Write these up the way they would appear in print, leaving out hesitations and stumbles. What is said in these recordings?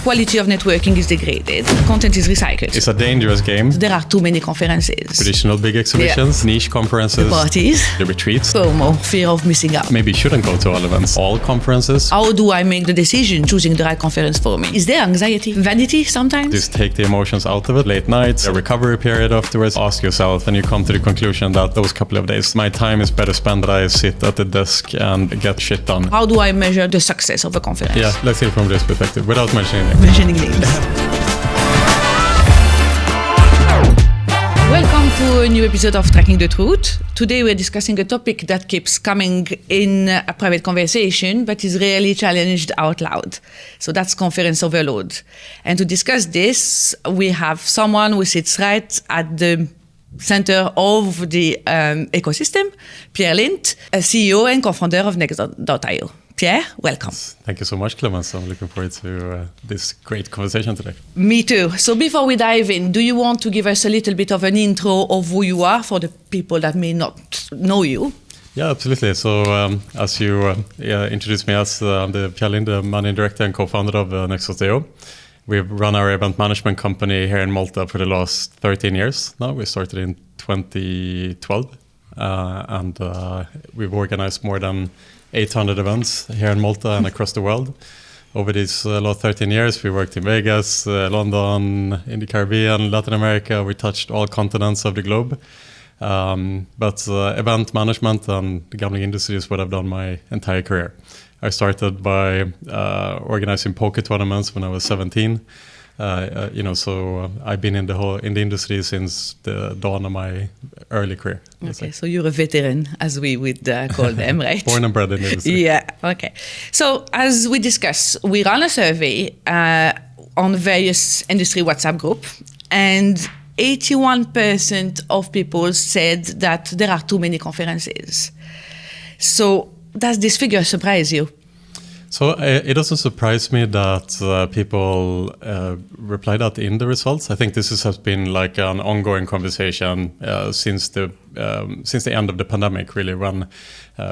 quality of networking is degraded. Content is recycled. It's a dangerous game. There are too many conferences. Traditional big exhibitions, niche conferences, The parties, the retreats. FOMO, fear of missing out. Maybe you shouldn't go to all events, all conferences. How do I make the decision choosing the right conference for me? Is there anxiety? Vanity sometimes? Just take the emotions out of it. Late nights, a recovery period afterwards. Ask yourself, and you come to the conclusion that those couple of days, my time is better spent that I sit at the desk and get shit done. How do I measure the success of a conference? Yeah, let's see it from this perspective, without mentioning names. Mentioning names. Welcome to a new episode of Tracking the Truth. Today we're discussing a topic that keeps coming in a private conversation but is rarely challenged out loud. So that's conference overload. And to discuss this, we have someone who sits right at the center of the ecosystem, Pierre Lindh, a CEO and co-founder of Next.io. Pierre, welcome. Thank you so much, Clemence. I'm looking forward to this great conversation today. Me too. So before we dive in, do you want to give us a little bit of an intro of who you are for the people that may not know you? Yeah, absolutely. So as you introduced me as I'm the Pierre Lindh, the managing director and co-founder of Next.io. We've run our event management company here in Malta for the last 13 years now. We started in 2012 and we've organized more than 800 events here in Malta and across the world. Over these last 13 years, we worked in Vegas, London, in the Caribbean, Latin America. We touched all continents of the globe. But event management and the gambling industry is what I've done my entire career. I started by organizing poker tournaments when I was 17. So I've been in the industry since the dawn of my early career. Okay, so you're a veteran, as we would call them, right? Born and bred in the industry. Yeah, okay. So as we discussed, we ran a survey on various industry WhatsApp group, and 81% of people said that there are too many conferences. So does this figure surprise you? So it doesn't surprise me that people reply that in the results. I think this has been like an ongoing conversation since the end of the pandemic, really. When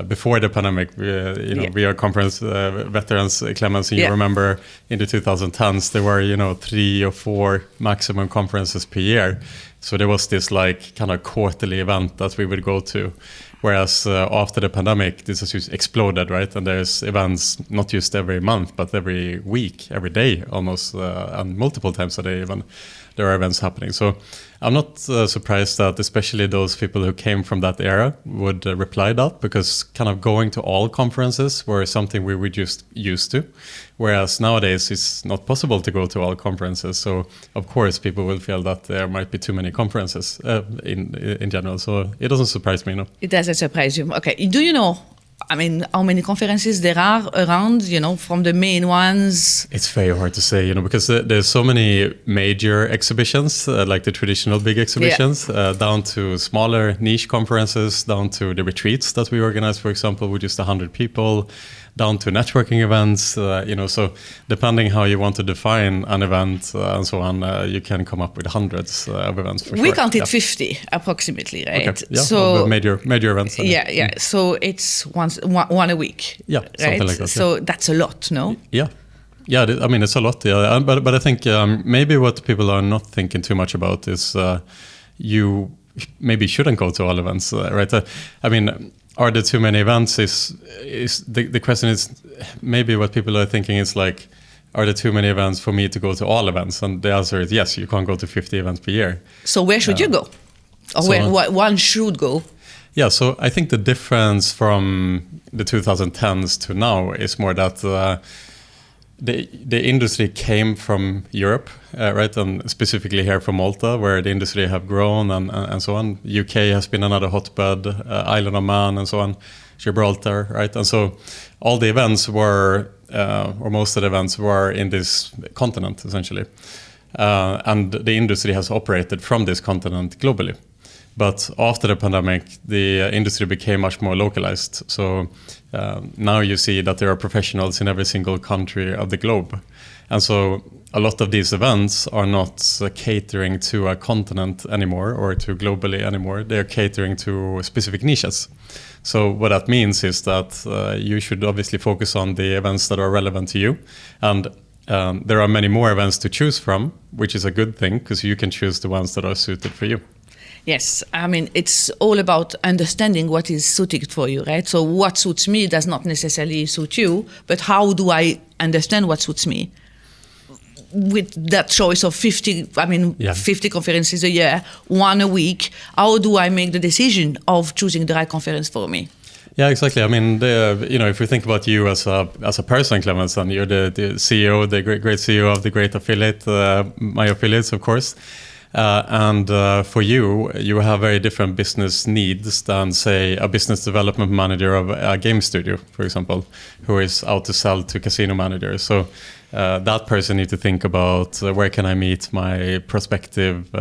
before the pandemic, we are conference veterans, Clemence, and you remember in the 2010s there were 3 or 4 maximum conferences per year. So there was this like kind of quarterly event that we would go to. Whereas after the pandemic, this has just exploded, right? And there's events not just every month, but every week, every day almost, and multiple times a day even, there are events happening. So I'm not surprised that especially those people who came from that era would reply that, because kind of going to all conferences were something we were just used to. Whereas nowadays it's not possible to go to all conferences. So of course people will feel that there might be too many conferences in general. So it doesn't surprise me, no. It doesn't surprise you. Okay. Do you know, how many conferences there are around, from the main ones? It's very hard to say, because there's so many major exhibitions, like the traditional big exhibitions, down to smaller niche conferences, down to the retreats that we organize, for example, with just 100 people, down to networking events, so depending how you want to define an event and so on, you can come up with hundreds of events for sure. We counted 50 approximately, right? Okay. Yeah, so major events. Yeah. So it's one a week. Yeah, right? something like that. So that's a lot, no? Yeah. Yeah, it's a lot. Yeah, but I think maybe what people are not thinking too much about is you maybe shouldn't go to all events, right? Are there too many events? Is the question is maybe what people are thinking is like, are there too many events for me to go to all events? And the answer is yes, you can't go to 50 events per year. So where should you go? Or where one should go? Yeah, so I think the difference from the 2010s to now is more that the industry came from Europe, right, and specifically here from Malta, where the industry have grown and so on. UK has been another hotbed, Isle of Man and so on, Gibraltar, right, and so all the events were, or most of the events were in this continent essentially, and the industry has operated from this continent globally. But after the pandemic, the industry became much more localized. So now you see that there are professionals in every single country of the globe. And so a lot of these events are not catering to a continent anymore or to globally anymore. They're catering to specific niches. So what that means is that you should obviously focus on the events that are relevant to you. And there are many more events to choose from, which is a good thing because you can choose the ones that are suited for you. Yes, I mean, it's all about understanding what is suited for you, right? So what suits me does not necessarily suit you, but how do I understand what suits me? With that choice of 50 conferences a year, one a week, how do I make the decision of choosing the right conference for me? Yeah, exactly. I mean, if we think about you as a person, Clemence, and you're the CEO, the great CEO of the great affiliate, my affiliates, of course. For you have very different business needs than, say, a business development manager of a game studio, for example, who is out to sell to casino managers. So that person needs to think about where can I meet my prospective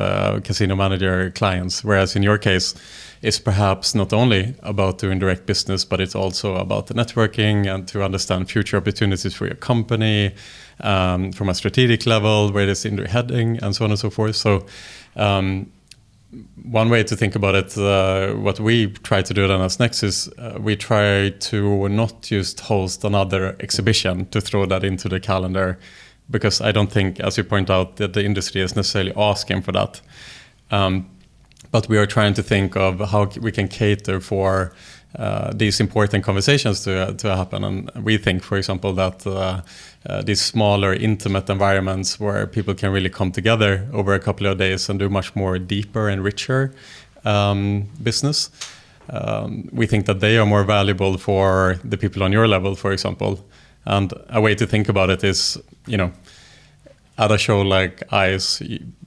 casino manager clients. Whereas in your case, it's perhaps not only about doing direct business, but it's also about the networking and to understand future opportunities for your company from a strategic level, where it's heading, and so on and so forth. So one way to think about it, what we try to do then as Nexus, we try to not just host another exhibition to throw that into the calendar, because I don't think, as you point out, that the industry is necessarily asking for that. But we are trying to think of how we can cater for these important conversations to happen. And we think, for example, that these smaller, intimate environments where people can really come together over a couple of days and do much more deeper and richer business, we think that they are more valuable for the people on your level, for example. And a way to think about it is, at a show like ICE,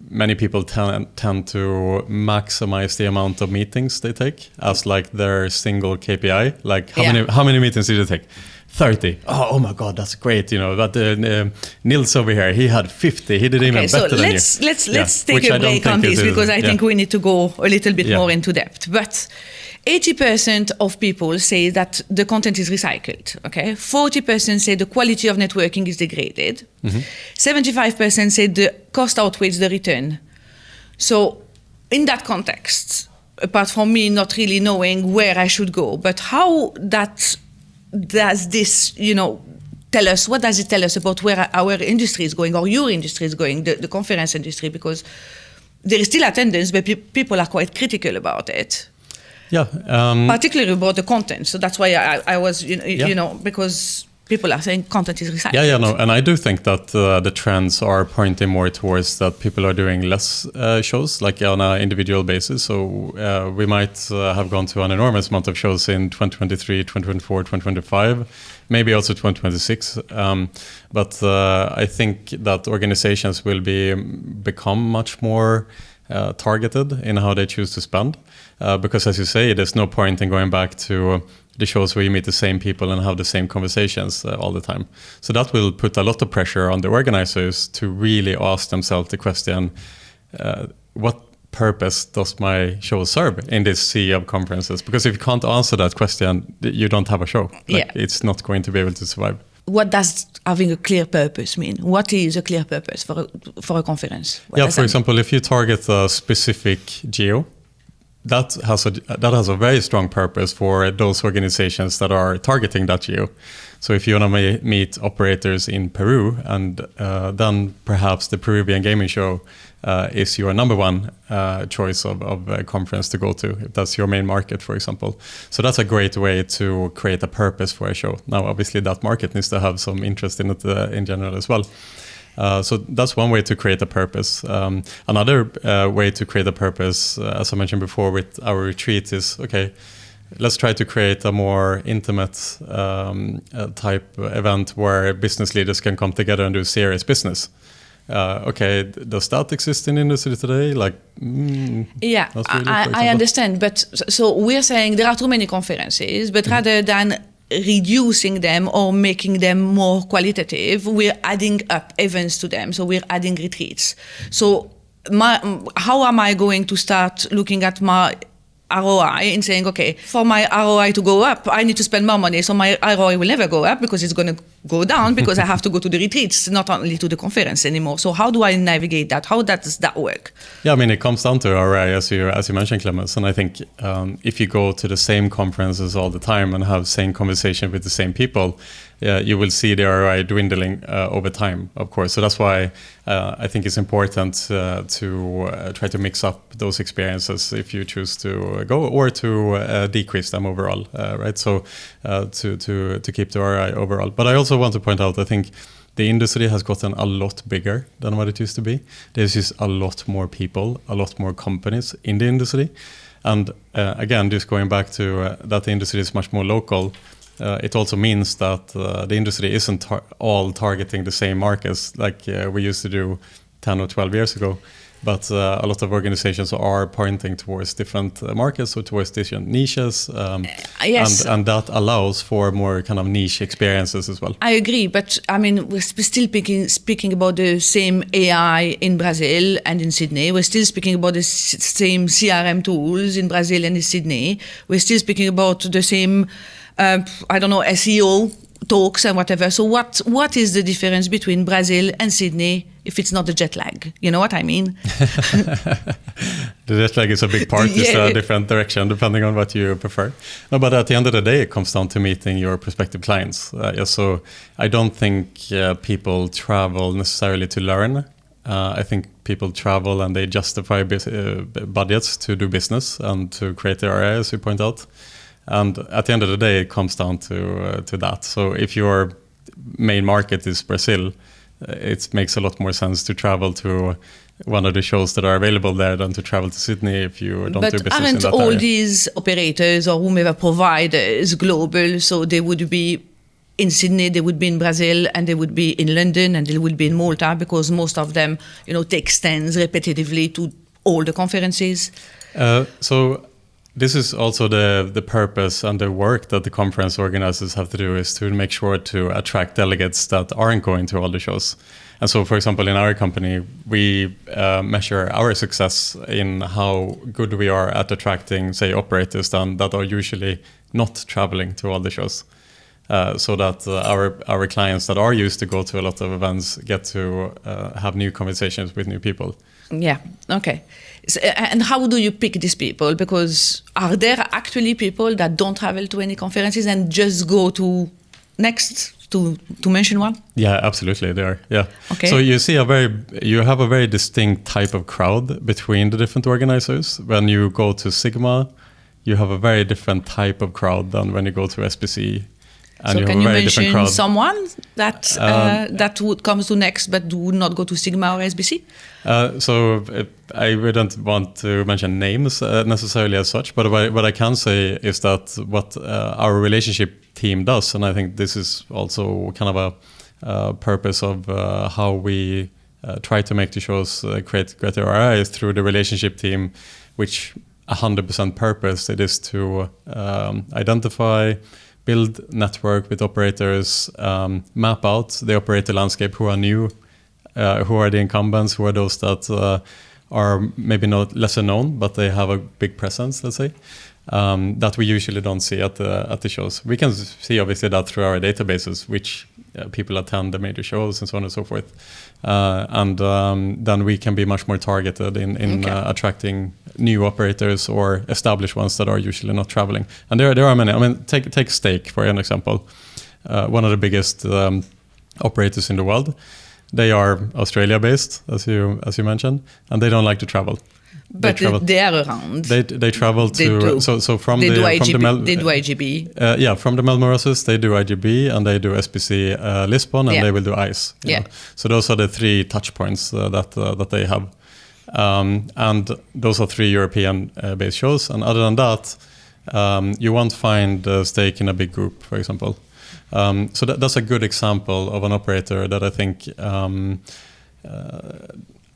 many people tend to maximize the amount of meetings they take as like their single KPI. Like how many meetings did you take? 30. Oh my God, that's great. But Nils over here, he had 50. He did even better than you. Let's take a break on this, because I think we need to go a little bit more into depth. But 80% of people say that the content is recycled, okay? 40% say the quality of networking is degraded. 75% say the cost outweighs the return. So in that context, apart from me not really knowing where I should go, but how does this, tell us, what does it tell us about where our industry is going, or your industry is going, the conference industry? Because there is still attendance, but people are quite critical about it. Yeah. Particularly about the content. So that's why I was, because people are saying content is recycled. And I do think that the trends are pointing more towards that people are doing less shows, like on an individual basis. So we might have gone to an enormous amount of shows in 2023, 2024, 2025, maybe also 2026. But I think that organizations will become much more targeted in how they choose to spend. Because, as you say, there's no point in going back to the shows where you meet the same people and have the same conversations all the time. So that will put a lot of pressure on the organizers to really ask themselves the question, what purpose does my show serve in this sea of conferences? Because if you can't answer that question, you don't have a show. It's not going to be able to survive. What does having a clear purpose mean? What is a clear purpose for a conference? For example, if you target a specific geo, that has a very strong purpose for those organizations that are targeting that geo. So if you want to meet operators in Peru, and then perhaps the Peruvian gaming show is your number one choice of a conference to go to, if that's your main market, for example. So that's a great way to create a purpose for a show. Now, obviously, that market needs to have some interest in it in general as well. So that's one way to create a purpose. Another way to create a purpose, as I mentioned before with our retreat, is, okay, let's try to create a more intimate type event where business leaders can come together and do serious business. Does that exist in industry today? I understand. But so we're saying there are too many conferences, but rather than reducing them or making them more qualitative, we're adding up events to them. So we're adding retreats. So how am I going to start looking at my ROI and saying, okay, for my ROI to go up, I need to spend more money. So my ROI will never go up because it's going to go down because I have to go to the retreats, not only to the conference anymore. So how do I navigate that? How does that work? Yeah, I mean, it comes down to ROI, as you mentioned, Clemence. And I think if you go to the same conferences all the time and have same conversation with the same people, you will see the ROI dwindling over time, of course. So that's why I think it's important to try to mix up those experiences if you choose to go, or to decrease them overall, right? So to keep the ROI overall. But I also want to point out, I think the industry has gotten a lot bigger than what it used to be. There's just a lot more people, a lot more companies in the industry. And again, just going back to that the industry is much more local, it also means that the industry isn't all targeting the same markets like we used to do 10 or 12 years ago. But a lot of organizations are pointing towards different markets or towards different niches. Yes. And that allows for more kind of niche experiences as well. I agree, but I mean, we're still speaking about the same AI in Brazil and in Sydney. We're still speaking about the same CRM tools in Brazil and in Sydney. We're still speaking about the same, SEO talks and whatever. So what is the difference between Brazil and Sydney if it's not the jet lag? You know what I mean? The jet lag is a big part. It's a different direction depending on what you prefer. No, but at the end of the day, it comes down to meeting your prospective clients. So I don't think people travel necessarily to learn. I think people travel and they justify budgets to do business and to create the ROI, as you point out. And at the end of the day, it comes down to that. So if your main market is Brazil, it makes a lot more sense to travel to one of the shows that are available there than to travel to Sydney if you don't do business in that area. But aren't all these operators or whomever providers global? So they would be in Sydney, they would be in Brazil, and they would be in London, and they would be in Malta, because most of them, take stands repetitively to all the conferences. So this is also the purpose and the work that the conference organizers have to do, is to make sure to attract delegates that aren't going to all the shows. And so, for example, in our company, we measure our success in how good we are at attracting, say, operators that are usually not traveling to all the shows. So that our clients that are used to go to a lot of events get to have new conversations with new people. Yeah, okay. So, and how do you pick these people? Because are there actually people that don't travel to any conferences and just go to Next, to mention one? Yeah, absolutely, they are. Yeah. Okay. So you have a very distinct type of crowd between the different organizers. When you go to Sigma, you have a very different type of crowd than when you go to SBC. And so can you mention someone that would come to Next but would not go to Sigma or SBC? I wouldn't want to mention names necessarily as such, but what I can say is that what our relationship team does, and I think this is also kind of a purpose of how we try to make the shows create greater ROI, is through the relationship team, which 100% purpose it is to identify, build network with operators, map out the operator landscape, who are new, who are the incumbents, who are those that are maybe not lesser known, but they have a big presence, let's say, that we usually don't see at the shows. We can see obviously that through our databases, which people attend the major shows and so on and so forth. And then we can be much more targeted in attracting new operators or established ones that are usually not traveling. And there are many. I mean, take Stake for an example. One of the biggest operators in the world. They are Australia-based, as you mentioned, and they don't like to travel. But they are around. They travel to from they the do IGB. From the Melmorosis they do IGB and they do SBC Lisbon and they will do ICE. Yeah. So those are the three touch points that they have, and those are three European based shows. And other than that, you won't find Stake in a big group, for example. So that's a good example of an operator that I think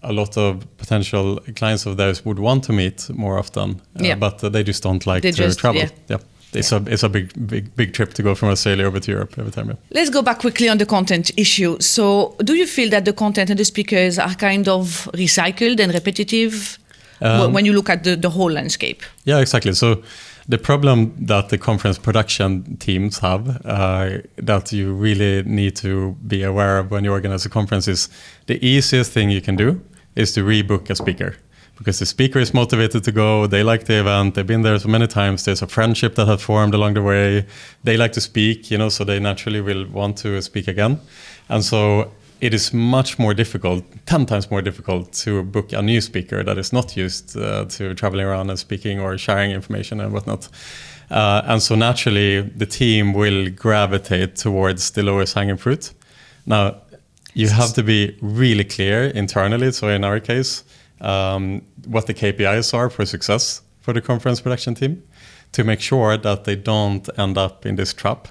a lot of potential clients of theirs would want to meet more often, but they just don't like to travel. Yeah. It's a big trip to go from Australia over to Europe every time. Yeah. Let's go back quickly on the content issue. So do you feel that the content and the speakers are kind of recycled and repetitive when you look at the whole landscape? Yeah, exactly. So the problem that the conference production teams have, that you really need to be aware of when you organize a conference, is the easiest thing you can do is to rebook a speaker. because the speaker is motivated to go. They like the event. They've been there so many times. There's a friendship that has formed along the way. They like to speak, so they naturally will want to speak again. And so it is much more difficult, 10 times more difficult, to book a new speaker that is not used to traveling around and speaking or sharing information and whatnot. And so naturally, the team will gravitate towards the lowest hanging fruit. Now, you have to be really clear internally. So in our case, what the KPIs are for success for the conference production team, to make sure that they don't end up in this trap.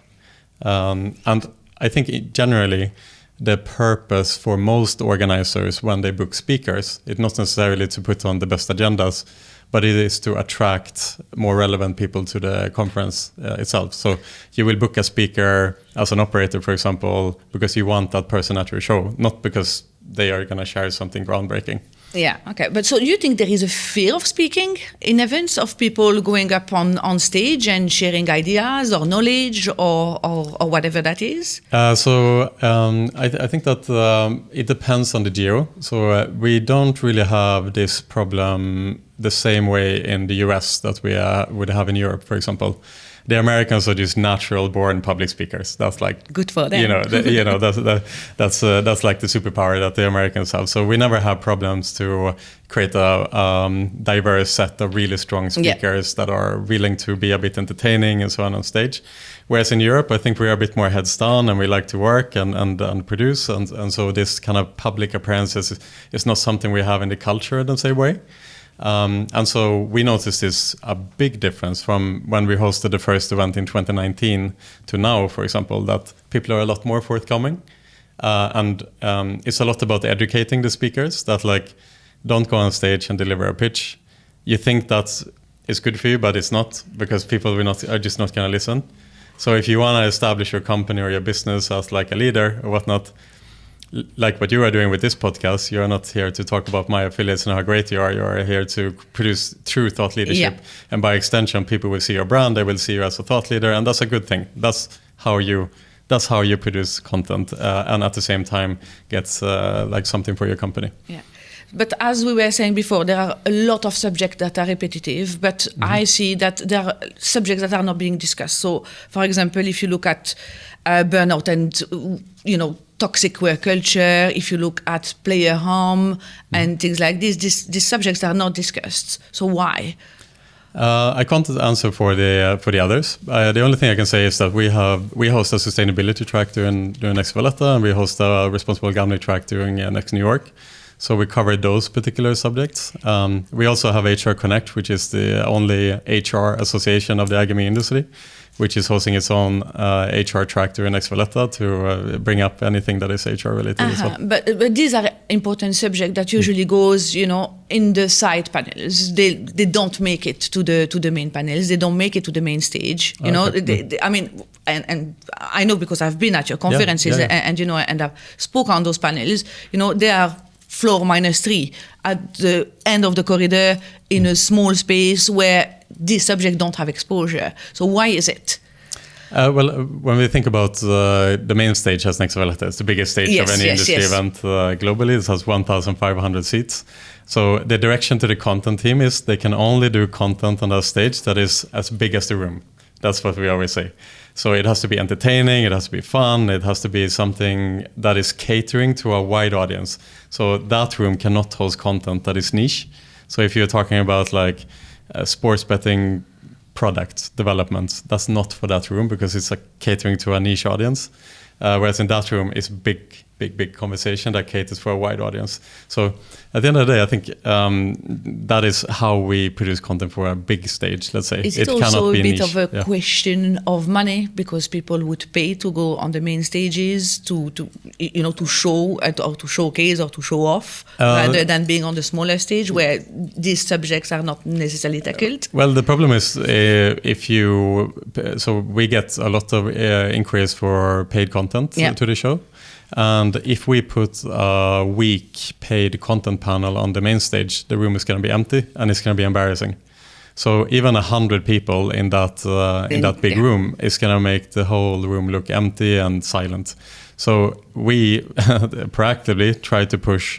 And I think generally, the purpose for most organizers when they book speakers, it's not necessarily to put on the best agendas, but it is to attract more relevant people to the conference itself. So you will book a speaker as an operator, for example, because you want that person at your show, not because they are going to share something groundbreaking. Yeah, okay. But so you think there is a fear of speaking in events, of people going up on stage and sharing ideas or knowledge or whatever that is? I think that it depends on the geo. So we don't really have this problem the same way in the US that we would have in Europe, for example. The Americans are just natural born public speakers. That's like good for them. That's like the superpower that the Americans have. So we never have problems to create a diverse set of really strong speakers that are willing to be a bit entertaining and so on stage. Whereas in Europe, I think we are a bit more heads down and we like to work and produce. And so this kind of public appearances is not something we have in the culture in the same way. And so we noticed this a big difference from when we hosted the first event in 2019 to now, for example, that people are a lot more forthcoming. And it's a lot about educating the speakers that don't go on stage and deliver a pitch. You think that is good for you, but it's not, because people are just not going to listen. So if you want to establish your company or your business as like a leader or whatnot, like what you are doing with this podcast, you're not here to talk about my affiliates and how great you are. You're here to produce true thought leadership. Yeah. And by extension, people will see your brand. They will see you as a thought leader. And that's a good thing. That's how you produce content and at the same time get something for your company. Yeah. But as we were saying before, there are a lot of subjects that are repetitive, but I see that there are subjects that are not being discussed. So, for example, if you look at burnout and, toxic work culture, if you look at player harm and things like this, these subjects are not discussed. So why? I can't answer for the others. The only thing I can say is that we host a sustainability track during Next Valletta, and we host a responsible gambling track during Next New York. So we covered those particular subjects. We also have HR Connect, which is the only HR association of the iGaming industry, which is hosting its own HR track during Next Valletta to bring up anything that is HR related as well. But these are important subjects that usually goes, in the side panels. They don't make it to the main panels. They don't make it to the main stage. And I know because I've been at your conferences and I've spoken on those panels. They are floor -3 at the end of the corridor in a small space where these subjects don't have exposure. So why is it? When we think about the main stage as Next Valletta, it's the biggest stage of any industry event globally. It has 1,500 seats. So the direction to the content team is they can only do content on that stage that is as big as the room. That's what we always say. So it has to be entertaining, it has to be fun, it has to be something that is catering to a wide audience. So that room cannot host content that is niche. So if you're talking about sports betting product development, that's not for that room because it's catering to a niche audience. Whereas in that room, it's big conversation that caters for a wide audience. So at the end of the day, I think that is how we produce content for a big stage, let's say. Is it also a bit of a question of money, because people would pay to go on the main stages to show or to showcase or to show off rather than being on the smaller stage where these subjects are not necessarily tackled? Well, the problem is so we get a lot of inquiries for paid content to the show. And if we put a weak paid content panel on the main stage, the room is going to be empty and it's going to be embarrassing. So even 100 people in that big room is going to make the whole room look empty and silent. So we proactively try to push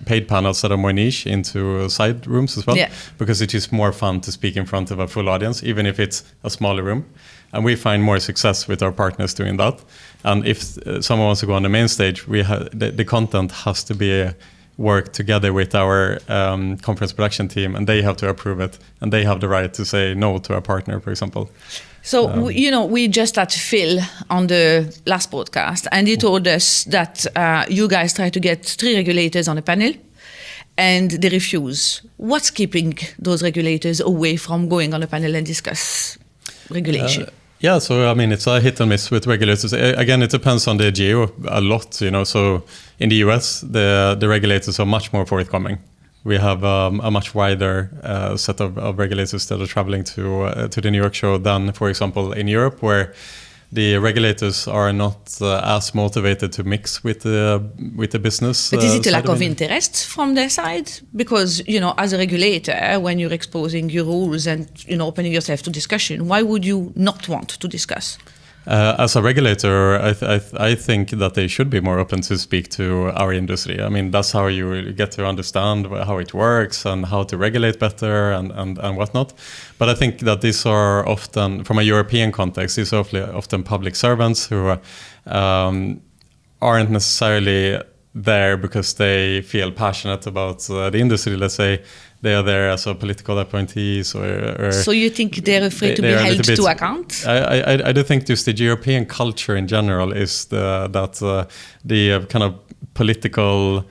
paid panels that are more niche into side rooms as well, because it is more fun to speak in front of a full audience, even if it's a smaller room. And we find more success with our partners doing that. And if someone wants to go on the main stage, the content has to be work together with our conference production team, and they have to approve it, and they have the right to say no to a partner, for example. So, we just had Phil on the last podcast, and he told us that you guys try to get 3 regulators on a panel, and they refuse. What's keeping those regulators away from going on a panel and discuss regulation? Yeah, so I mean, it's a hit and miss with regulators. Again, it depends on the geo a lot, So in the US, the regulators are much more forthcoming. We have a much wider set of regulators that are traveling to the New York show than, for example, in Europe, where the regulators are not as motivated to mix with the business. But is it a lack of interest from their side? Because, as a regulator, when you're exposing your rules and, opening yourself to discussion, why would you not want to discuss? As a regulator, I think that they should be more open to speak to our industry. I mean, that's how you get to understand how it works and how to regulate better and whatnot. But I think that these are often, from a European context, these are often public servants who aren't necessarily there because they feel passionate about the industry, let's say. They are there as a political appointees or so you think they're afraid to be held to account? I do think just the European culture in general is that the kind of political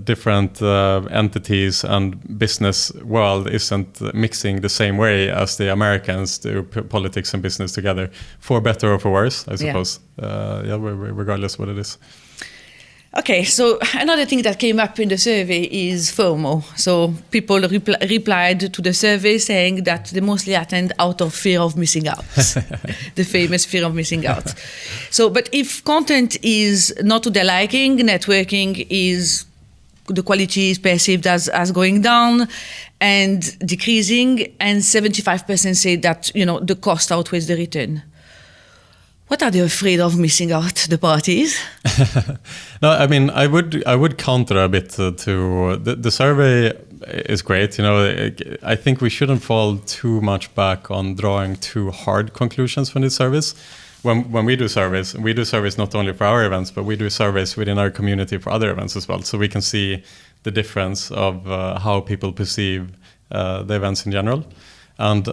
different entities and business world isn't mixing the same way as the Americans do politics and business together, for better or for worse, I suppose. Regardless what it is. Okay, so another thing that came up in the survey is FOMO. So people replied to the survey saying that they mostly attend out of fear of missing out, the famous fear of missing out. So, but if content is not to their liking, networking is, the quality is perceived as going down and decreasing, and 75% say that, the cost outweighs the return. What are they afraid of missing out, the parties? No, I mean, I would counter a bit to the survey is great. I think we shouldn't fall too much back on drawing too hard conclusions from this surveys. When we do surveys not only for our events, but we do surveys within our community for other events as well. So we can see the difference of how people perceive the events in general. And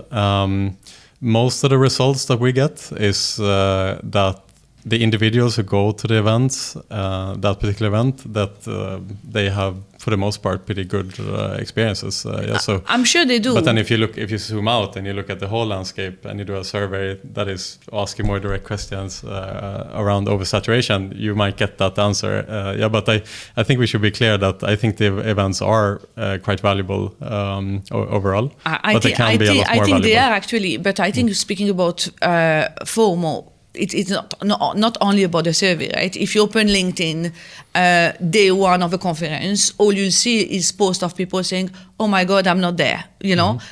most of the results that we get is that the individuals who go to the events, that particular event, that they have, for the most part, pretty good experiences. So I'm sure they do. But then if you zoom out and you look at the whole landscape and you do a survey that is asking more direct questions around oversaturation, you might get that answer. But I think we should be clear that I think the events are quite valuable overall. I think they are actually. But I think speaking about FOMO, it's not only about the survey, right? If you open LinkedIn, day one of a conference, all you see is posts of people saying, "Oh my God, I'm not there."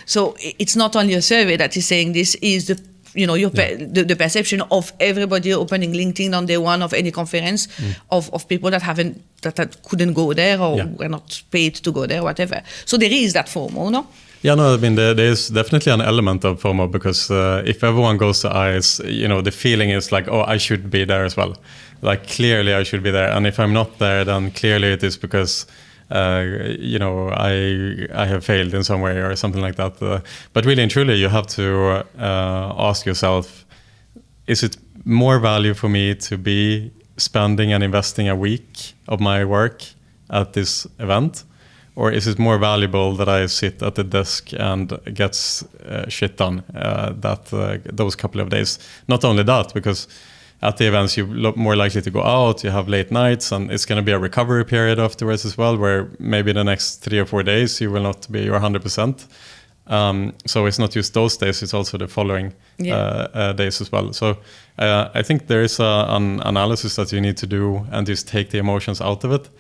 So it's not only a survey that is saying this. Is the perception of everybody opening LinkedIn on day one of any conference of people that couldn't go there or were not paid to go there, whatever. So there is that FOMO, no? Yeah, no, I mean, there is definitely an element of FOMO because if everyone goes to ICE, the feeling is like, oh, I should be there as well. Like, clearly I should be there. And if I'm not there, then clearly it is because, I have failed in some way or something like that. But really and truly, you have to ask yourself, is it more value for me to be spending and investing a week of my work at this event? Or is it more valuable that I sit at the desk and get shit done those couple of days? Not only that, because at the events you're more likely to go out, you have late nights, and it's going to be a recovery period afterwards as well, where maybe the next 3 or 4 days you will not be your 100%. So it's not just those days, it's also the following days as well. So I think there is an analysis that you need to do and just take the emotions out of it.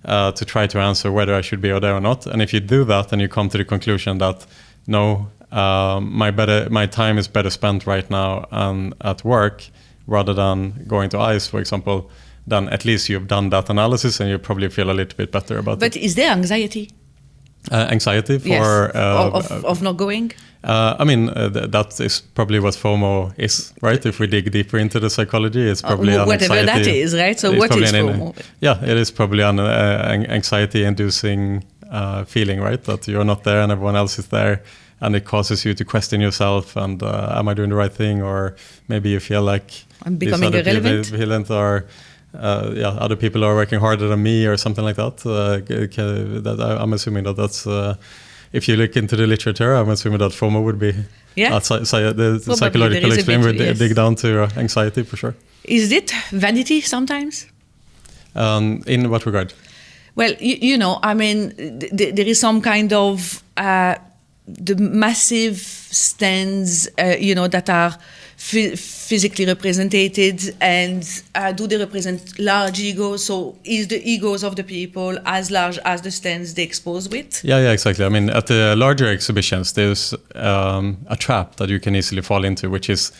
To try to answer whether I should be there or not. And if you do that, then you come to the conclusion that no, my time is better spent right now at work rather than going to ICE, for example, then at least you've done that analysis and you probably feel a little bit better about it. But is there anxiety? Anxiety for... Yes, of not going? That is probably what FOMO is, right? If we dig deeper into the psychology, it's probably an whatever anxiety. that is, right? So what is FOMO? It is probably an anxiety-inducing feeling, right? That you're not there and everyone else is there, and it causes you to question yourself and am I doing the right thing? Or maybe you feel like I'm becoming irrelevant. Or other people are working harder than me or something like that. I'm assuming that's... if you look into the literature, I'm assuming that FOMO would be... the psychological explain would dig down to anxiety for sure. Is it vanity sometimes? In what regard? Well, there is some kind of... the massive stands, that are physically represented, and do they represent large egos? So is the egos of the people as large as the stands they expose with? Yeah, exactly. I mean, at the larger exhibitions, there's a trap that you can easily fall into, which is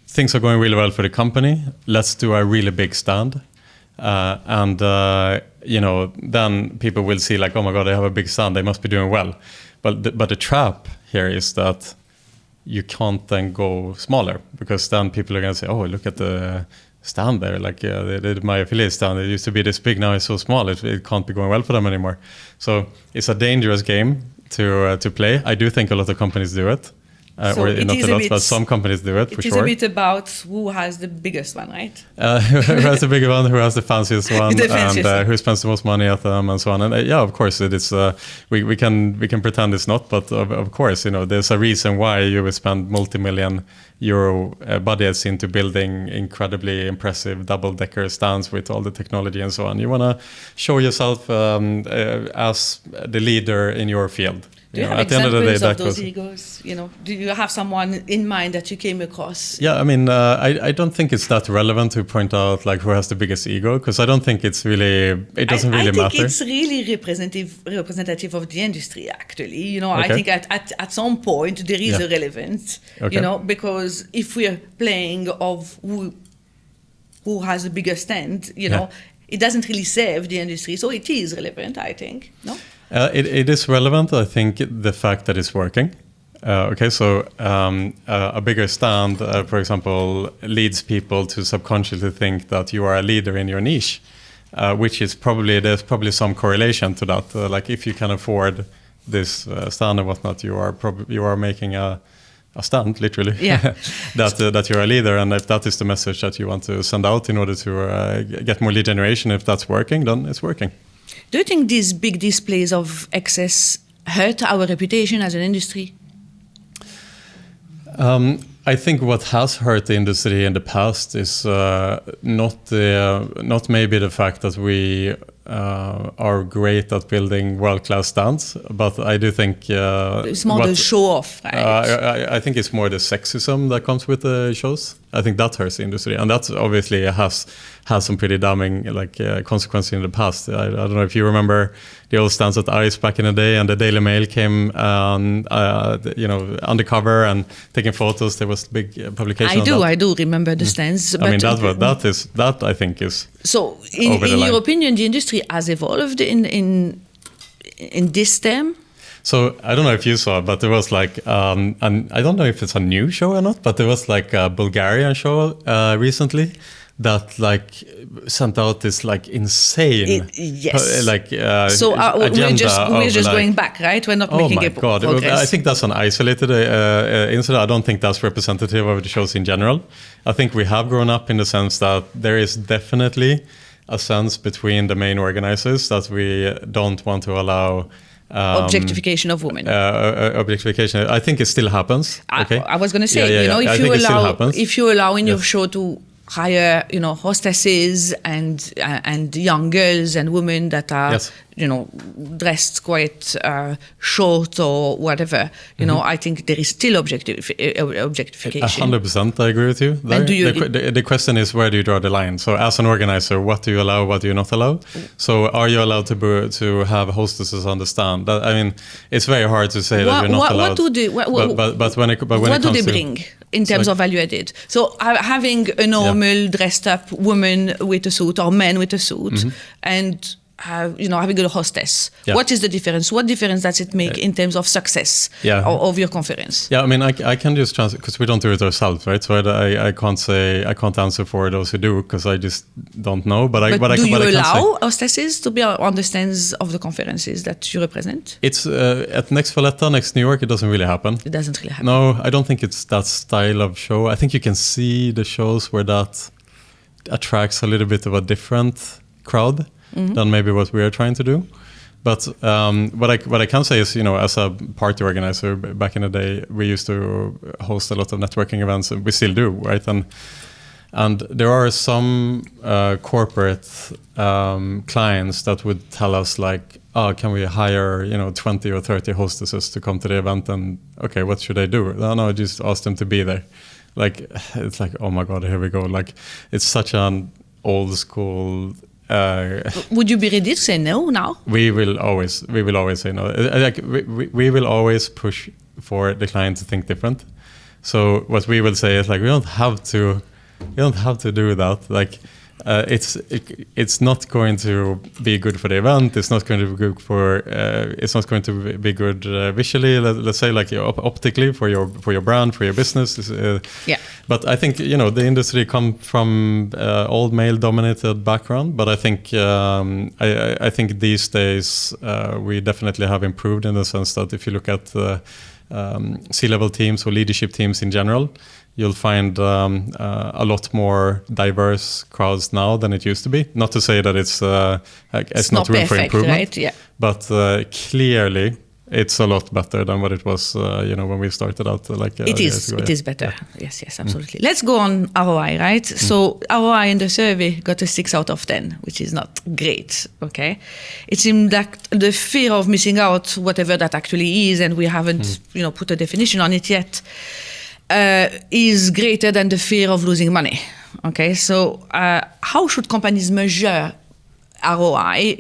things are going really well for the company. Let's do a really big stand. Then people will see like, oh my God, they have a big stand. They must be doing well. But the trap here is that you can't then go smaller, because then people are going to say, oh, look at the stand there. Like my affiliate stand, it used to be this big, now it's so small, it can't be going well for them anymore. So it's a dangerous game to play. I do think a lot of companies do it. But some companies do it for sure. It is a bit about who has the biggest one, right? Who has the bigger one, who has the fanciest one, and who spends the most money at them, and so on. And of course, it is. We can pretend it's not, but of course, there's a reason why you would spend multi-million euro budgets into building incredibly impressive double-decker stands with all the technology and so on. You want to show yourself as the leader in your field. Do you have examples of those egos? Do you have someone in mind that you came across? Yeah, I don't think it's that relevant to point out like who has the biggest ego, because I don't think it's really, it doesn't really matter. I think it's really representative of the industry, actually. I think at some point there is a relevance, because if we are playing of who has the biggest stand, it doesn't really serve the industry, so it is relevant, I think, no? It is relevant, I think, the fact that it's working. A bigger stand, for example, leads people to subconsciously think that you are a leader in your niche, which is there's probably some correlation to that. Like if you can afford this stand and whatnot, you are making a stand, literally, that you're a leader. And if that is the message that you want to send out in order to get more lead generation, if that's working, then it's working. Do you think these big displays of excess hurt our reputation as an industry? I think what has hurt the industry in the past is not maybe the fact that we are great at building world-class stands, but I do think it's more the show-off, right? I think it's more the sexism that comes with the shows. I think that hurts the industry, and that obviously has some pretty damning consequences in the past. I don't know if you remember the old stands at ICE back in the day, and the Daily Mail came undercover and taking photos. There was big publication. I do remember the stands. But that I think is. So, in your opinion, the industry has evolved in this term? So I don't know if you saw it, but there was like, and I don't know if it's a new show or not, but there was like a Bulgarian show recently that like sent out this like insane we're just going back, right? We're not making it progress. I think that's an isolated incident. I don't think that's representative of the shows in general. I think we have grown up in the sense that there is definitely a sense between the main organizers that we don't want to allow objectification of women. Objectification. I think it still happens. I was going to say, if you allow in your show to hire, hostesses and young girls and women that are dressed quite short or whatever, I think there is still objectification. 100%, I agree with you. And the question is, where do you draw the line? So as an organizer, what do you allow, what do you not allow? So are you allowed to have hostesses on the stand? I mean, it's very hard to say that you're not allowed. But when it what do comes they to bring in terms of value added? So having a normal dressed up woman with a suit or man with a suit and having a hostess. Yeah. What is the difference? What difference does it make in terms of success of your conference? Yeah, I mean, I can just translate because we don't do it ourselves, right? So I can't answer for those who do because I just don't know. But I can allow say, hostesses to be on the stands of the conferences that you represent? It's at Next Valletta, next New York, it doesn't really happen. It doesn't really happen. No, I don't think it's that style of show. I think you can see the shows where that attracts a little bit of a different crowd than maybe what we are trying to do. But what I can say is, as a party organizer back in the day, we used to host a lot of networking events, and we still do, right? And there are some corporate clients that would tell us like, oh, can we hire 20 or 30 hostesses to come to the event? And okay, what should I do? No, just ask them to be there. Like, it's like, oh my God, here we go. Like, it's such an old school. Would you be ready to say no now? We will always say no. Like we will always push for the client to think different. So what we will say is like, we don't have to do that. Like it's not going to be good for the event. It's not going to be good for. It's not going to be good visually. Let's say like optically for your brand, for your business. Yeah. But I think the industry come from old male-dominated background. But I think I think these days we definitely have improved in the sense that if you look at C-level teams or leadership teams in general, you'll find a lot more diverse crowds now than it used to be. Not to say that it's not room perfect, for improvement, right? Yeah. But clearly it's a lot better than what it was, when we started out. It is better. Yeah. Yes, absolutely. Let's go on ROI, right? So ROI in the survey got a 6 out of 10, which is not great. Okay, it seemed that the fear of missing out, whatever that actually is, and we haven't, put a definition on it yet, is greater than the fear of losing money. Okay, so how should companies measure ROI?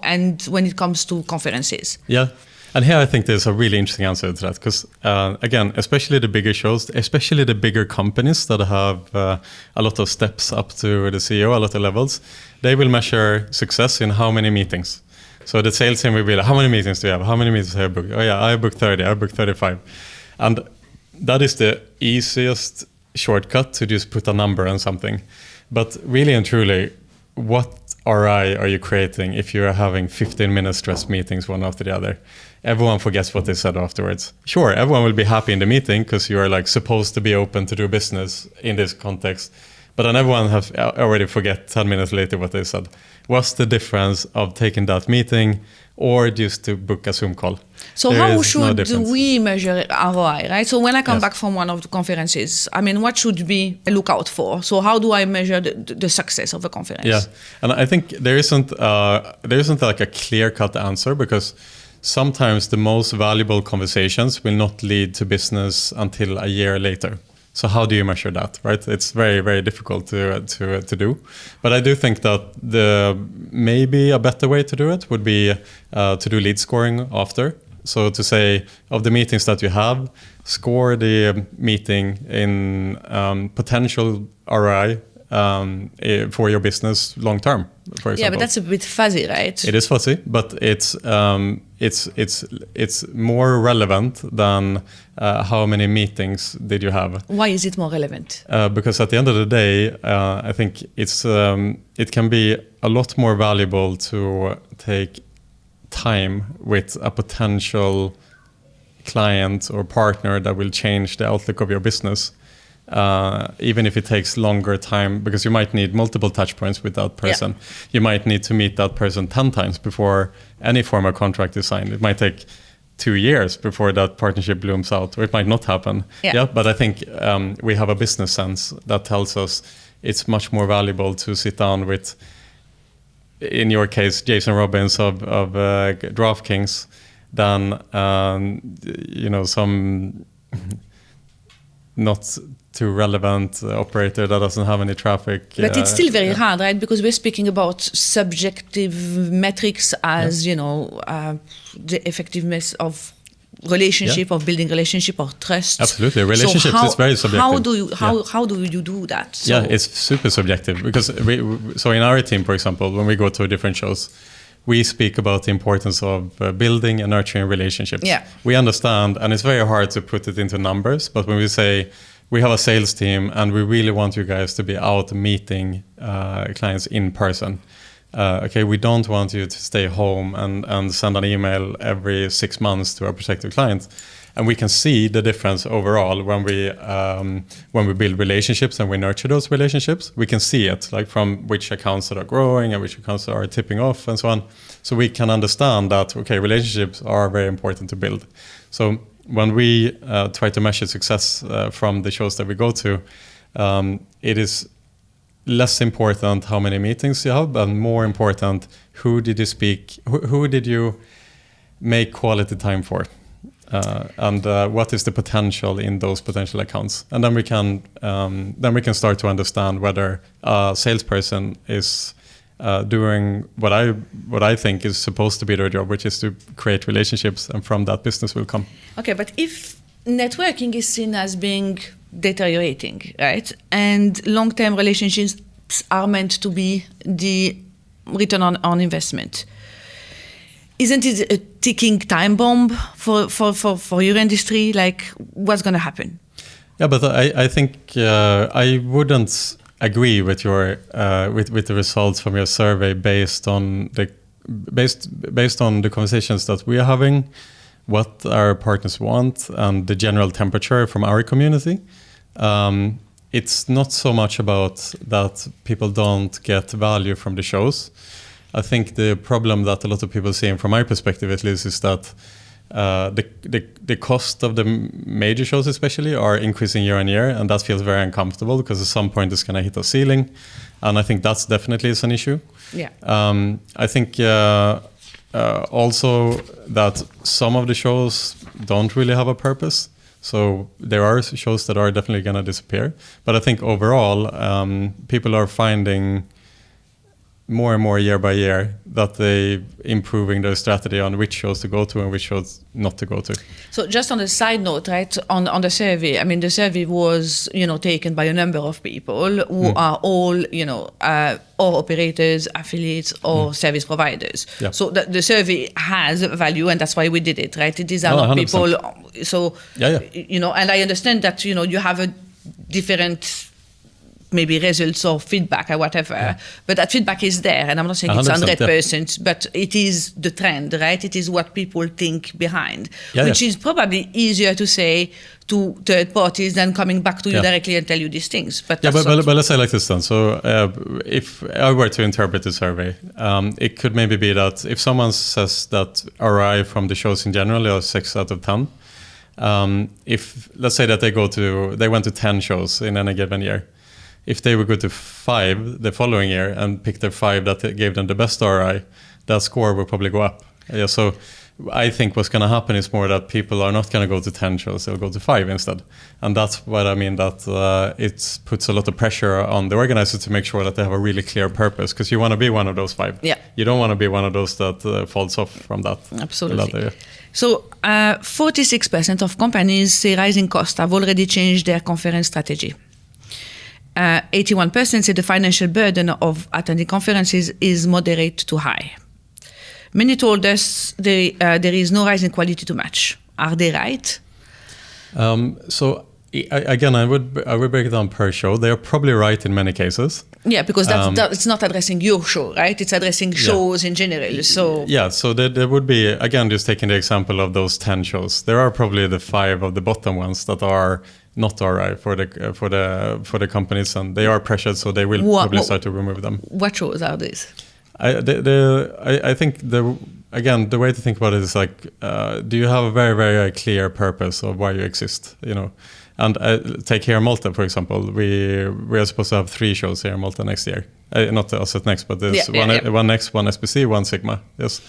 And when it comes to conferences? Yeah. And here I think there's a really interesting answer to that because, again, especially the bigger shows, especially the bigger companies that have a lot of steps up to the CEO, a lot of levels, they will measure success in how many meetings. So the sales team will be like, how many meetings do you have? How many meetings have I booked? Oh yeah, I booked 30, I booked 35. And that is the easiest shortcut to just put a number on something. But really and truly, what ROI are you creating if you're having 15-minute stress meetings one after the other? Everyone forgets what they said afterwards. Sure, everyone will be happy in the meeting because you are like supposed to be open to do business in this context. But then everyone has already forget 10 minutes later what they said. What's the difference of taking that meeting or just to book a Zoom call? So how should we measure ROI, right? So when I come back from one of the conferences, I mean, what should we look out for? So how do I measure the success of a conference? Yeah, and I think there isn't like a clear-cut answer because sometimes the most valuable conversations will not lead to business until a year later. So how do you measure that, right? It's very, very difficult to do. But I do think that maybe a better way to do it would be to do lead scoring after. So to say, of the meetings that you have, score the meeting in potential ROI for your business long term, for example. Yeah, but that's a bit fuzzy, right? It is fuzzy, but it's more relevant than how many meetings did you have. Why is it more relevant? Because at the end of the day, I think it can be a lot more valuable to take time with a potential client or partner that will change the outlook of your business. Even if it takes longer time, because you might need multiple touch points with that person. Yeah. You might need to meet that person 10 times before any formal contract is signed. It might take 2 years before that partnership blooms out, or it might not happen. Yeah, but I think we have a business sense that tells us it's much more valuable to sit down with in your case, Jason Robbins of DraftKings, than some not too relevant operator that doesn't have any traffic. But it's still very hard, right? Because we're speaking about subjective metrics as the effectiveness of relationship, of building relationship or trust. Absolutely, relationships is very subjective. How do you do that? So, it's super subjective because so in our team, for example, when we go to different shows, we speak about the importance of building and nurturing relationships. Yeah. We understand, and it's very hard to put it into numbers, but when we say we have a sales team and we really want you guys to be out meeting clients in person. We don't want you to stay home and send an email every 6 months to our prospective clients. And we can see the difference overall when we build relationships and we nurture those relationships. We can see it, like from which accounts that are growing and which accounts that are tipping off and so on. So we can understand that, relationships are very important to build. So when we try to measure success from the shows that we go to, it is less important how many meetings you have, but more important, who did you speak, who did you make quality time for? And what is the potential in those potential accounts? And then we can start to understand whether a salesperson is doing what I think is supposed to be their job, which is to create relationships, and from that business will come. Okay, but if networking is seen as being deteriorating, right, and long-term relationships are meant to be the return on investment, isn't it a ticking time bomb for your industry? Like, what's going to happen? Yeah, but I think I wouldn't agree with your with the results from your survey based on the conversations that we are having, what our partners want, and the general temperature from our community. It's not so much about that people don't get value from the shows. I think the problem that a lot of people see, from my perspective at least, is that the cost of the major shows especially are increasing year on year, and that feels very uncomfortable because at some point it's going to hit a ceiling, and I think that's definitely is an issue. Yeah. I think also that some of the shows don't really have a purpose. So there are shows that are definitely going to disappear. But I think overall, people are finding more and more year by year that they improving their strategy on which shows to go to and which shows not to go to. So just on a side note, right, on the survey, I mean, the survey was, taken by a number of people who are all, or operators, affiliates, or service providers. Yeah. So the survey has value, and that's why we did it, right? These are not 100%. People. So, and I understand that, you have a different maybe results or feedback or whatever, but that feedback is there, and I'm not saying it's 100%, but it is the trend, right? It is what people think behind, which is probably easier to say to third parties than coming back to you directly and tell you these things. But let's say like this then. So if I were to interpret the survey, it could maybe be that if someone says that ROI from the shows in general are 6 out of 10, if let's say that they went to 10 shows in any given year, if they would go to 5 the following year and pick the 5 that gave them the best ROI, that score will probably go up. Yeah, so I think what's going to happen is more that people are not going to go to 10 shows, they'll go to 5 instead. And that's what I mean, that it puts a lot of pressure on the organizers to make sure that they have a really clear purpose, because you want to be one of those 5. Yeah. You don't want to be one of those that falls off from that. Absolutely. So 46% of companies say rising costs have already changed their conference strategy. 81% say the financial burden of attending conferences is moderate to high. Many told us there is no rise in quality to match. Are they right? So again, I would break it down per show. They are probably right in many cases. Yeah, because it's not addressing your show, right? It's addressing shows in general. So so there would be, again, just taking the example of those 10 shows. There are probably the 5 of the bottom ones that are not alright for the companies, and they are pressured, so they will probably start to remove them. What shows are these? I think the way to think about it is like, do you have a very, very clear purpose of why you exist? And take here in Malta, for example, we are supposed to have 3 shows here in Malta next year. Not us at Next, but there's one Next, one SPC, one Sigma. Yes,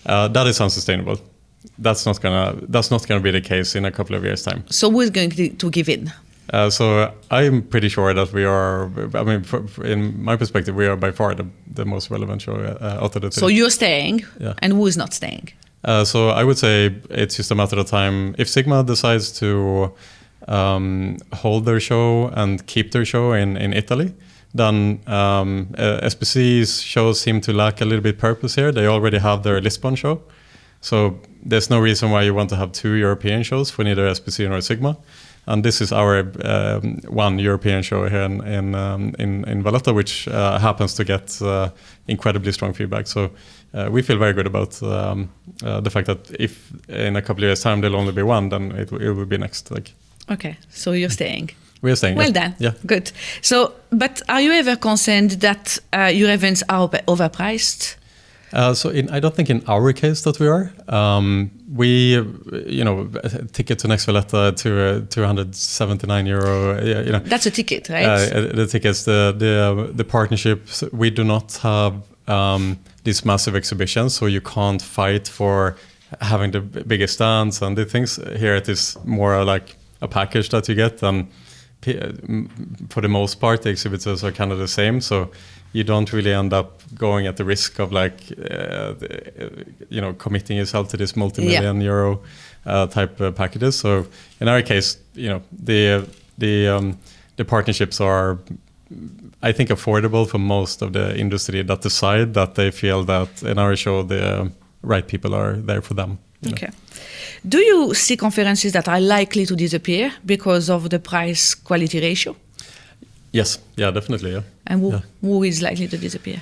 that is unsustainable. That's not gonna be the case in a couple of years' time. So who's going to give in? So I'm pretty sure that we are. I mean, in my perspective, we are by far the most relevant show out of the 3. So you're staying, and who is not staying? So I would say it's just a matter of time. If Sigma decides to hold their show and keep their show in Italy, then SPC's shows seem to lack a little bit purpose here. They already have their Lisbon show. So there's no reason why you want to have 2 European shows for neither SPC nor Sigma. And this is our one European show here in Valletta, which happens to get incredibly strong feedback. So we feel very good about the fact that if in a couple of years' time there'll only be one, then it will be Next. Okay, so you're staying. We are staying. Well done. Yeah. Good. So, but are you ever concerned that your events are overpriced? I don't think in our case that we are. A ticket to Next Valletta to €279. That's a ticket, right? The tickets, the partnerships. We do not have these massive exhibitions, so you can't fight for having the biggest stands and the things. Here it is more like a package that you get, and for the most part, the exhibitors are kind of the same. So you don't really end up going at the risk of committing yourself to this multi-million euro type packages. So in our case, the partnerships are, I think, affordable for most of the industry that decide that they feel that in our show the right people are there for them. Okay. Do you see conferences that are likely to disappear because of the price-quality ratio? Yes, yeah, definitely, yeah. And who is likely to disappear?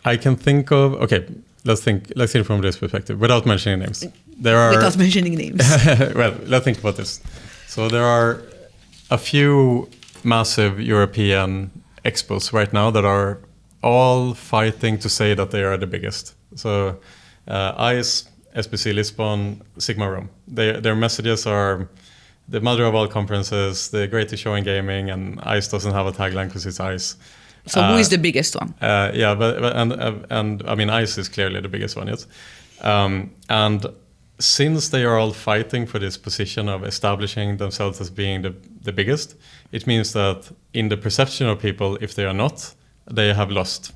I can think of. Okay, let's think from this perspective, without mentioning names. Without mentioning names. Well, let's think about this. So there are a few massive European expos right now that are all fighting to say that they are the biggest. So ICE, SPC Lisbon, Sigma Rome. Their messages are the mother of all conferences, the greatest show in gaming, and ICE doesn't have a tagline because it's ICE. So who is the biggest one? And I mean, ICE is clearly the biggest one, yes. And since they are all fighting for this position of establishing themselves as being the biggest, it means that in the perception of people, if they are not, they have lost.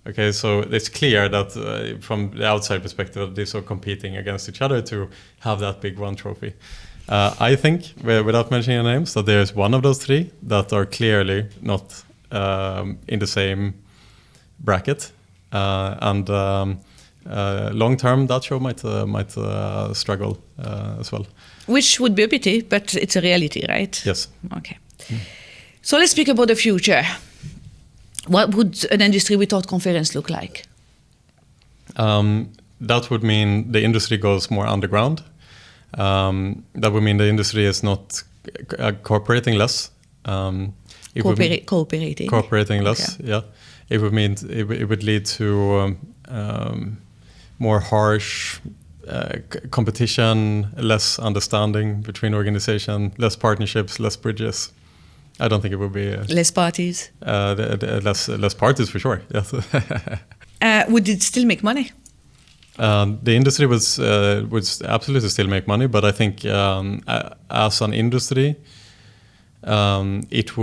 Okay, so it's clear that from the outside perspective, they're sort of competing against each other to have that big one trophy. I think, without mentioning names, that there's one of those 3 that are clearly not in the same bracket, and long term that show might struggle as well. Which would be a pity, but it's a reality, right? Yes. Okay. So let's speak about the future. What would an industry without conference look like? That would mean the industry goes more underground. That would mean the industry is not cooperating less. Cooperating less, okay. Yeah. It would mean it would lead to more harsh competition, less understanding between organizations, less partnerships, less bridges. I don't think it would be less parties. Less parties for sure. Yes. Would it still make money? The industry would absolutely still make money, but I think as an industry, it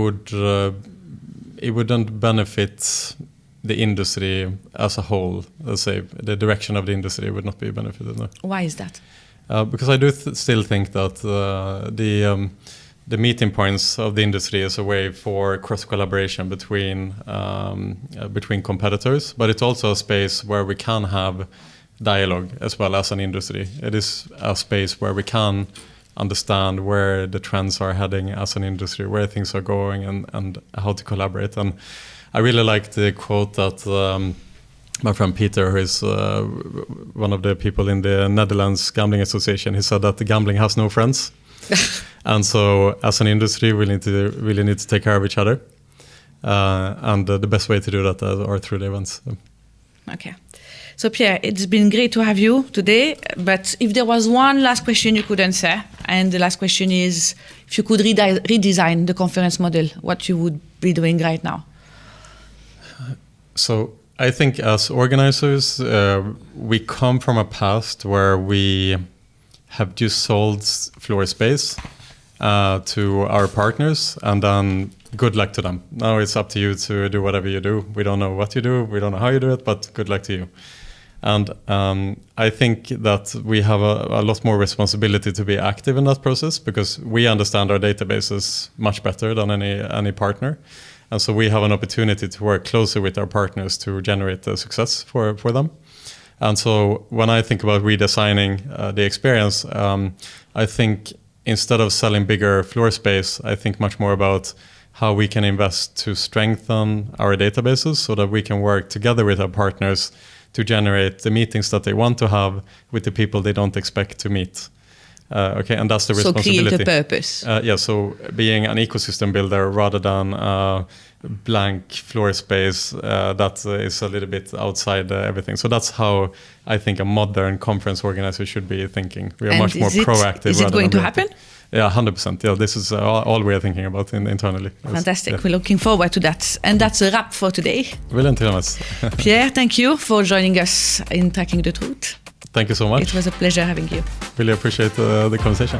wouldn't benefit the industry as a whole. Let's say the direction of the industry would not be benefited. No. Why is that? Because I do still think that the meeting points of the industry is a way for cross collaboration between competitors, but it's also a space where we can have dialogue as well as an industry. It is a space where we can understand where the trends are heading as an industry, where things are going, and how to collaborate. And I really like the quote that my friend Peter, who is one of the people in the Netherlands Gambling Association, he said that the gambling has no friends. And so as an industry, we really need to take care of each other. And the best way to do that are through the events. Okay. So Pierre, it's been great to have you today. But if there was one last question you could answer, and the last question is, if you could redesign the conference model, what you would be doing right now? So I think as organizers, we come from a past where we have just sold floor space to our partners, and then good luck to them. Now it's up to you to do whatever you do. We don't know what you do, we don't know how you do it, but good luck to you. And I think that we have a lot more responsibility to be active in that process, because we understand our databases much better than any partner. And so we have an opportunity to work closer with our partners to generate the success for them. And so when I think about redesigning the experience, I think instead of selling bigger floor space, I think much more about how we can invest to strengthen our databases so that we can work together with our partners to generate the meetings that they want to have with the people they don't expect to meet. Okay, and that's the responsibility. So create a purpose. So being an ecosystem builder rather than blank floor space that is a little bit outside everything. So that's how I think a modern conference organizer should be thinking. We are much more proactive. Is it going to happen? Yeah, 100%. Yeah, this is all we are thinking about internally. Fantastic. Yeah. We're looking forward to that. And that's a wrap for today. Brilliant, Clemence. Pierre, thank you for joining us in Tracking the Truth. Thank you so much. It was a pleasure having you. Really appreciate the conversation.